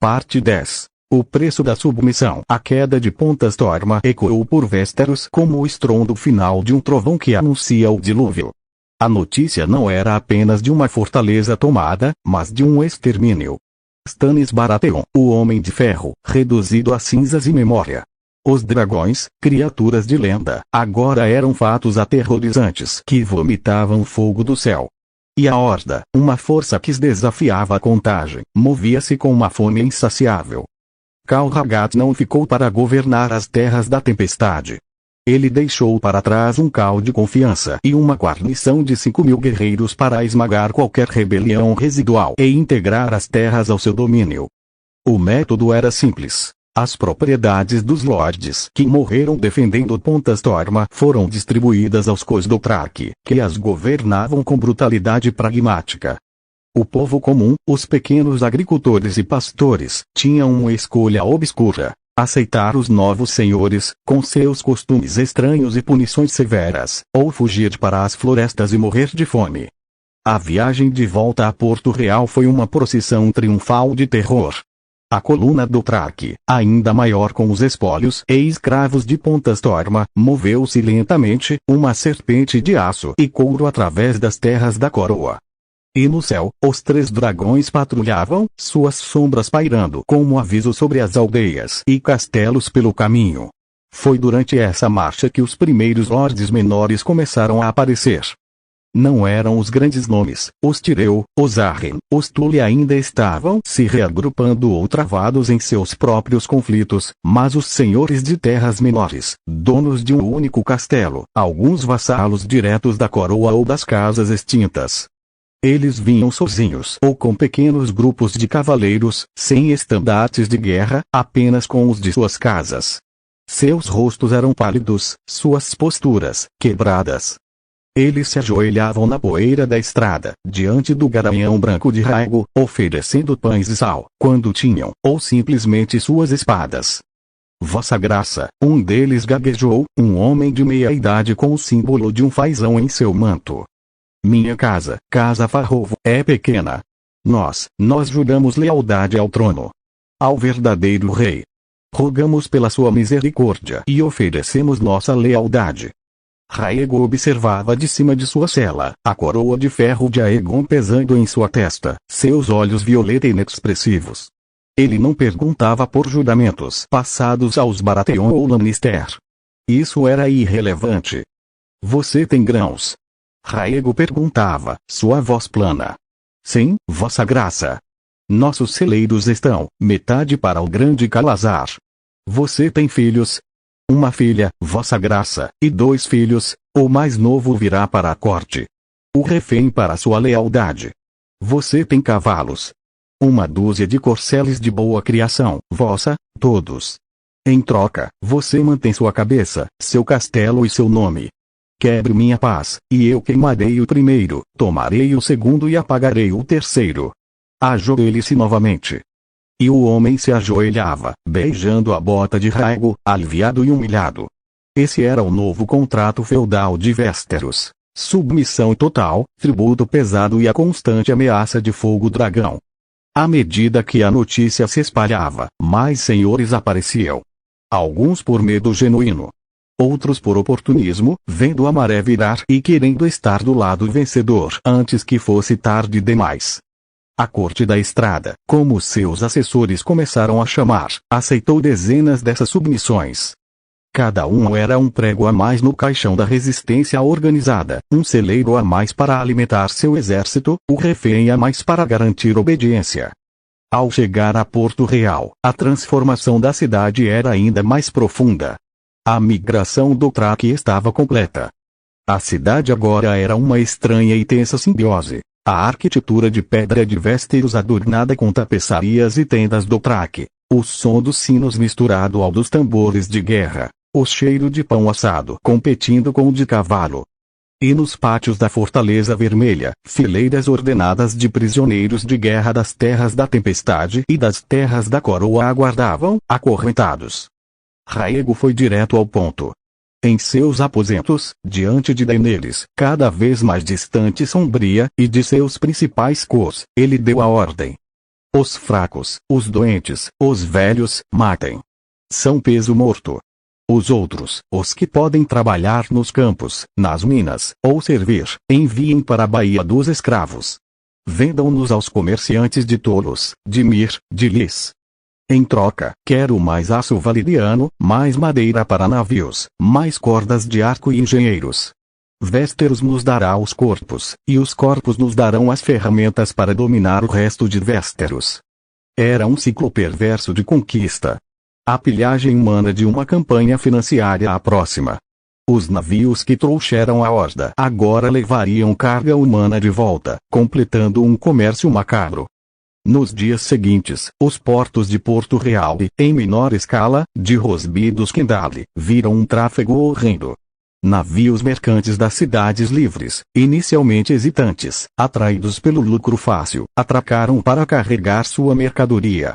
Parte 10. O preço da submissão. A queda de Ponta Storma ecoou por Westeros como o estrondo final de um trovão que anuncia o dilúvio. A notícia não era apenas de uma fortaleza tomada, mas de um extermínio. Stannis Baratheon, o Homem de Ferro, reduzido a cinzas e memória. Os dragões, criaturas de lenda, agora eram fatos aterrorizantes que vomitavam fogo do céu. E a Horda, uma força que desafiava a contagem, movia-se com uma fome insaciável. Khal Raghat não ficou para governar as terras da tempestade. Ele deixou para trás um cal de confiança e uma guarnição de 5.000 guerreiros para esmagar qualquer rebelião residual e integrar as terras ao seu domínio. O método era simples. As propriedades dos lordes que morreram defendendo Ponta Storma foram distribuídas aos Khosdothraki, que as governavam com brutalidade pragmática. O povo comum, os pequenos agricultores e pastores, tinham uma escolha obscura: aceitar os novos senhores, com seus costumes estranhos e punições severas, ou fugir para as florestas e morrer de fome. A viagem de volta a Porto Real foi uma procissão triunfal de terror. A coluna Dothraki, ainda maior com os espólios e escravos de Ponta Storma, moveu-se lentamente, uma serpente de aço e couro através das terras da coroa. E no céu, os 3 dragões patrulhavam, suas sombras pairando como aviso sobre as aldeias e castelos pelo caminho. Foi durante essa marcha que os primeiros lordes menores começaram a aparecer. Não eram os grandes nomes, os Tyrell, os Arryn, os Tully ainda estavam se reagrupando ou travados em seus próprios conflitos, mas os senhores de terras menores, donos de um único castelo, alguns vassalos diretos da coroa ou das casas extintas. Eles vinham sozinhos ou com pequenos grupos de cavaleiros, sem estandartes de guerra, apenas com os de suas casas. Seus rostos eram pálidos, suas posturas, quebradas. Eles se ajoelhavam na poeira da estrada, diante do garanhão branco de Rhaego, oferecendo pães e sal, quando tinham, ou simplesmente suas espadas. Vossa Graça, um deles gaguejou, um homem de meia-idade com o símbolo de um fazão em seu manto. Minha casa, Casa Farrovo, é pequena. Nós juramos lealdade ao trono. Ao verdadeiro rei. Rogamos pela sua misericórdia e oferecemos nossa lealdade. Rhaego observava de cima de sua cela, a coroa de ferro de Aegon pesando em sua testa, seus olhos violeta e inexpressivos. Ele não perguntava por juramentos passados aos Baratheon ou Lannister. Isso era irrelevante. Você tem grãos? Rhaego perguntava, sua voz plana. Sim, Vossa Graça. Nossos celeiros estão, metade para o grande Calazar. Você tem filhos? Uma filha, Vossa Graça, e 2 filhos, o mais novo virá para a corte. O refém para sua lealdade. Você tem cavalos? Uma dúzia de corceles de boa criação, vossa, todos. Em troca, você mantém sua cabeça, seu castelo e seu nome. Quebre minha paz, e eu queimarei o primeiro, tomarei o segundo e apagarei o terceiro. Ajoelhe-se novamente. E o homem se ajoelhava, beijando a bota de Rhaego, aliviado e humilhado. Esse era o novo contrato feudal de Westeros. Submissão total, tributo pesado e a constante ameaça de fogo dragão. À medida que a notícia se espalhava, mais senhores apareciam. Alguns por medo genuíno. Outros por oportunismo, vendo a maré virar e querendo estar do lado vencedor antes que fosse tarde demais. A corte da estrada, como seus assessores começaram a chamar, aceitou dezenas dessas submissões. Cada um era um prego a mais no caixão da resistência organizada, um celeiro a mais para alimentar seu exército, o refém a mais para garantir obediência. Ao chegar a Porto Real, a transformação da cidade era ainda mais profunda. A migração Dothraki estava completa. A cidade agora era uma estranha e tensa simbiose. A arquitetura de pedra de Westeros adornada com tapeçarias e tendas Dothraki, o som dos sinos misturado ao dos tambores de guerra, o cheiro de pão assado competindo com o de cavalo. E nos pátios da Fortaleza Vermelha, fileiras ordenadas de prisioneiros de guerra das terras da tempestade e das terras da coroa aguardavam, acorrentados. Rhaego foi direto ao ponto. Em seus aposentos, diante de Daenerys, cada vez mais distante e sombria, e de seus principais cos, ele deu a ordem. Os fracos, os doentes, os velhos, matem. São peso morto. Os outros, os que podem trabalhar nos campos, nas minas, ou servir, enviem para a Baía dos Escravos. Vendam-nos aos comerciantes de Tolos, de Mir, de Lis. Em troca, quero mais aço valeriano, mais madeira para navios, mais cordas de arco e engenheiros. Vésteros nos dará os corpos, e os corpos nos darão as ferramentas para dominar o resto de Vésteros. Era um ciclo perverso de conquista. A pilhagem humana de uma campanha financiaria a próxima. Os navios que trouxeram a horda agora levariam carga humana de volta, completando um comércio macabro. Nos dias seguintes, os portos de Porto Real e, em menor escala, de Rosby dos Kendale, viram um tráfego horrendo. Navios mercantes das cidades livres, inicialmente hesitantes, atraídos pelo lucro fácil, atracaram para carregar sua mercadoria.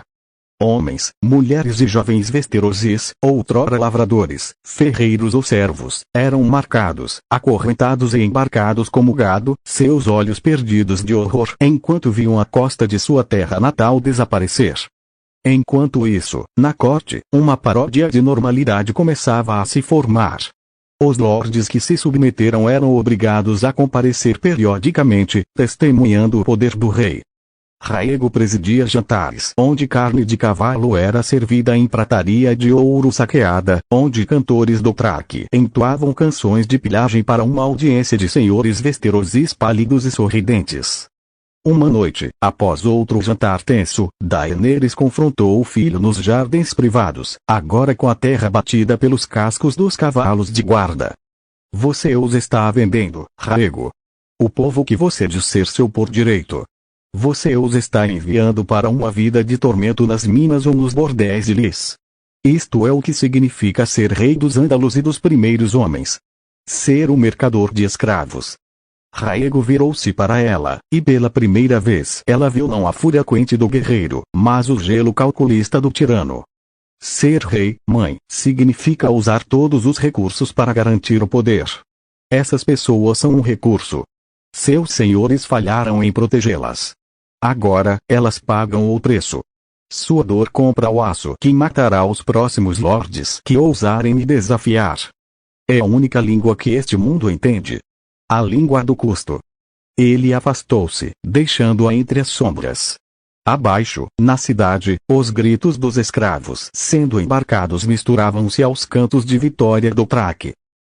Homens, mulheres e jovens vesterosis, outrora lavradores, ferreiros ou servos, eram marcados, acorrentados e embarcados como gado, seus olhos perdidos de horror enquanto viam a costa de sua terra natal desaparecer. Enquanto isso, na corte, uma paródia de normalidade começava a se formar. Os lordes que se submeteram eram obrigados a comparecer periodicamente, testemunhando o poder do rei. Raego presidia jantares onde carne de cavalo era servida em prataria de ouro saqueada, onde cantores do traque entoavam canções de pilhagem para uma audiência de senhores vesterosis pálidos e sorridentes. Uma noite, após outro jantar tenso, Daenerys confrontou o filho nos jardins privados, agora com a terra batida pelos cascos dos cavalos de guarda. Você os está vendendo, Raego. O povo que você diz ser seu por direito. Você os está enviando para uma vida de tormento nas minas ou nos bordéis de Lis. Isto é o que significa ser rei dos ândalos e dos primeiros homens. Ser um mercador de escravos. Raego virou-se para ela, e pela primeira vez ela viu não a fúria quente do guerreiro, mas o gelo calculista do tirano. Ser rei, mãe, significa usar todos os recursos para garantir o poder. Essas pessoas são um recurso. Seus senhores falharam em protegê-las. Agora, elas pagam o preço. Sua dor compra o aço que matará os próximos lordes que ousarem me desafiar. É a única língua que este mundo entende. A língua do custo. Ele afastou-se, deixando-a entre as sombras. Abaixo, na cidade, os gritos dos escravos sendo embarcados misturavam-se aos cantos de vitória do traque.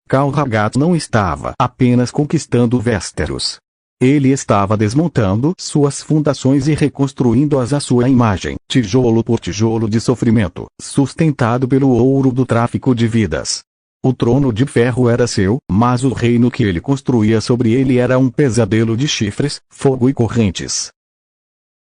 Khal Ragaz não estava apenas conquistando Vésteros. Ele estava desmontando suas fundações e reconstruindo-as à sua imagem, tijolo por tijolo de sofrimento, sustentado pelo ouro do tráfico de vidas. O trono de ferro era seu, mas o reino que ele construía sobre ele era um pesadelo de chifres, fogo e correntes.